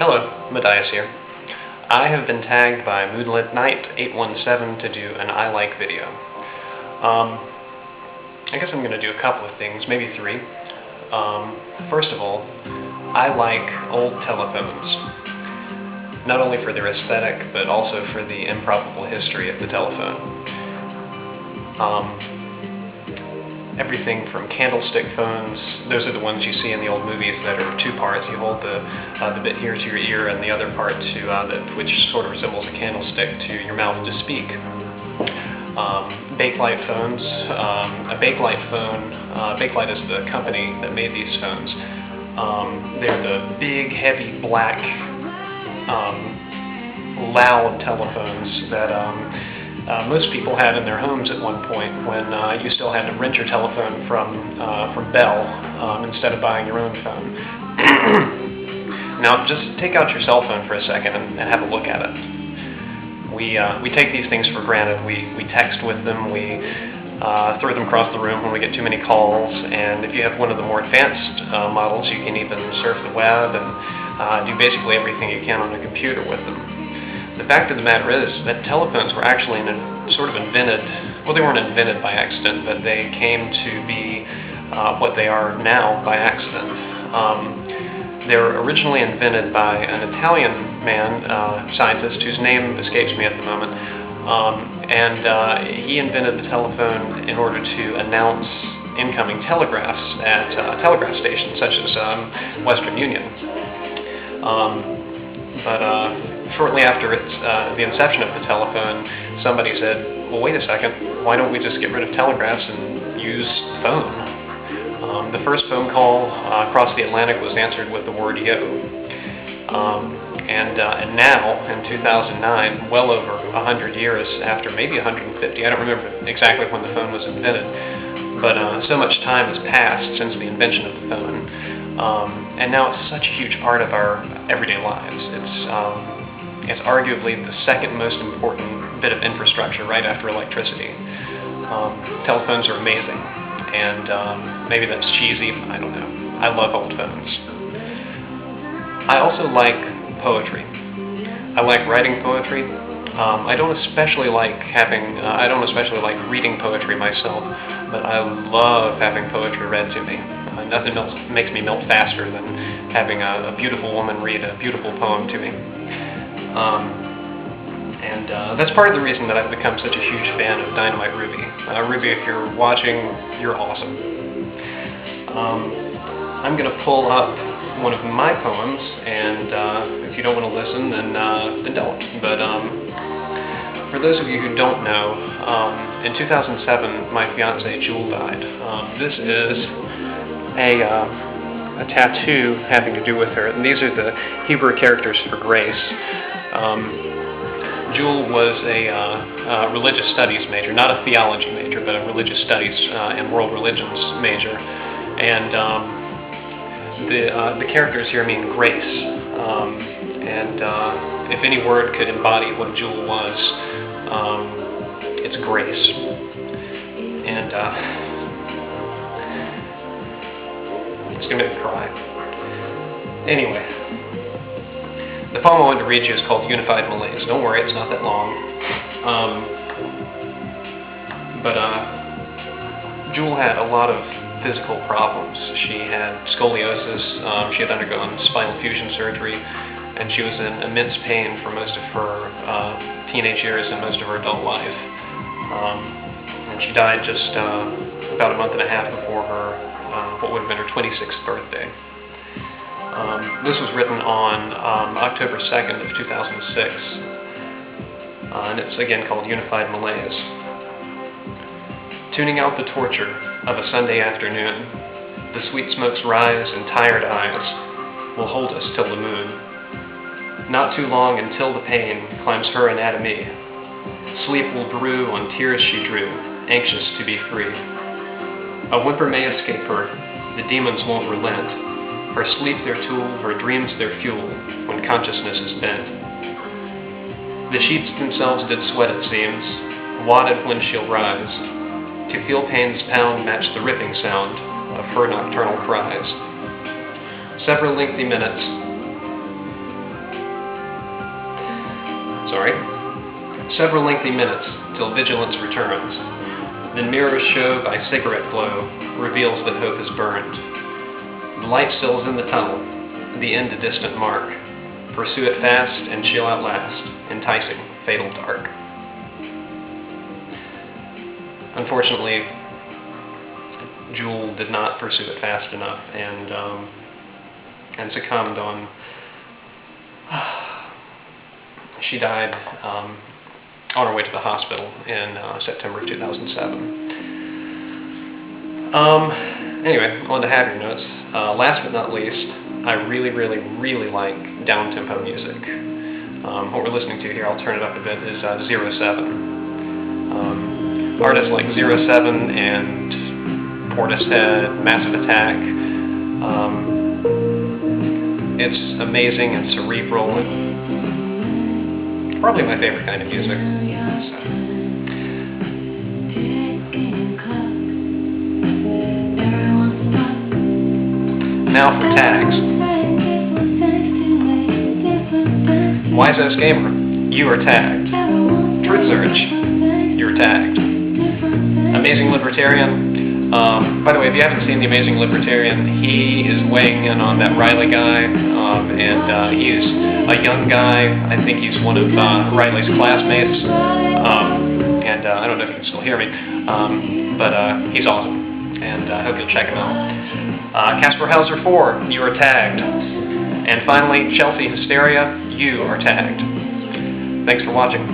Hello, Matthias here. I have been tagged by Moonlit Knight 817 to do an I Like video. I guess I'm going to do a couple of things, maybe three. First of all, I like old telephones. Not only for their aesthetic, but also for the improbable history of the telephone. Everything from candlestick phones, those are the ones you see in the old movies that are two parts. You hold the bit here to your ear and the other part which sort of resembles a candlestick to your mouth to speak. Bakelite phones. Bakelite is the company that made these phones. They're the big, heavy, black, loud telephones that most people had in their homes at one point when you still had to rent your telephone from Bell instead of buying your own phone. Now, just take out your cell phone for a second and have a look at it. We take these things for granted. We text with them. We throw them across the room when we get too many calls. And if you have one of the more advanced models, you can even surf the web and do basically everything you can on a computer with them. The fact of the matter is that telephones were actually sort of invented, well, they weren't invented by accident, but they came to be what they are now by accident. They were originally invented by an Italian scientist, whose name escapes me at the moment, and he invented the telephone in order to announce incoming telegraphs at telegraph stations such as Western Union. Shortly after the inception of the telephone, somebody said, well, wait a second, why don't we just get rid of telegraphs and use phone? The first phone call across the Atlantic was answered with the word yo. And now, in 2009, well over 100 years after, maybe 150, I don't remember exactly when the phone was invented, but so much time has passed since the invention of the phone, and now it's such a huge part of our everyday lives. It's arguably the second most important bit of infrastructure right after electricity. Telephones are amazing, and maybe that's cheesy, I don't know. I love old phones. I also like poetry. I like writing poetry. I don't especially like reading poetry myself, but I love having poetry read to me. Nothing else makes me melt faster than having a beautiful woman read a beautiful poem to me. That's part of the reason that I've become such a huge fan of Dynamite Ruby. Ruby, if you're watching, you're awesome. I'm going to pull up one of my poems, and if you don't want to listen, then don't. But for those of you who don't know, in 2007, my fiancée Jewel died. This is a tattoo having to do with her, and these are the Hebrew characters for grace. Jewel was a religious studies major, not a theology major, but a religious studies and world religions major, and the characters here mean grace, and if any word could embody what Jewel was, it's grace. And it's going to make me cry. Anyway, the poem I wanted to read you is called Unified Malaise. Don't worry, it's not that long. Jewel had a lot of physical problems. She had scoliosis, she had undergone spinal fusion surgery, and she was in immense pain for most of her teenage years and most of her adult life. And she died just about a month and a half before her what would have been her 26th birthday. This was written on October 2nd of 2006, and it's again called Unified Malaise. Tuning out the torture of a Sunday afternoon, the sweet smokes rise and tired eyes will hold us till the moon. Not too long until the pain climbs her anatomy. Sleep will brew on tears she drew, anxious to be free. A whimper may escape her, the demons won't relent. Her sleep their tool, her dreams their fuel, when consciousness is bent. The sheets themselves did sweat, it seems, wadded when she'll rise, to feel pain's pound match the ripping sound of her nocturnal cries. Several lengthy minutes, Sorry. Several lengthy minutes till vigilance returns. Then mirrors show by cigarette glow reveals that hope is burned. The light still is in the tunnel, the end a distant mark. Pursue it fast and she'll outlast, enticing, fatal dark. Unfortunately, Jewel did not pursue it fast enough and succumbed on. She died on her way to the hospital in September of 2007. Anyway, on to happier notes. Last but not least, I really like down-tempo music. What we're listening to here, I'll turn it up a bit, is 07. Artists like 07 and Portishead, Massive Attack. It's amazing and cerebral and probably my favorite kind of music. Now for tags. Wise Gamer, you are tagged. Truth Search, you're tagged. Amazing Libertarian. By the way, if you haven't seen The Amazing Libertarian, he is weighing in on that Riley guy, and he's a young guy. I think he's one of Riley's classmates, and I don't know if you can still hear me, but he's awesome, and I hope you'll check him out. Casper Hauser 4, you are tagged. And finally, Chelsea Hysteria, you are tagged. Thanks for watching.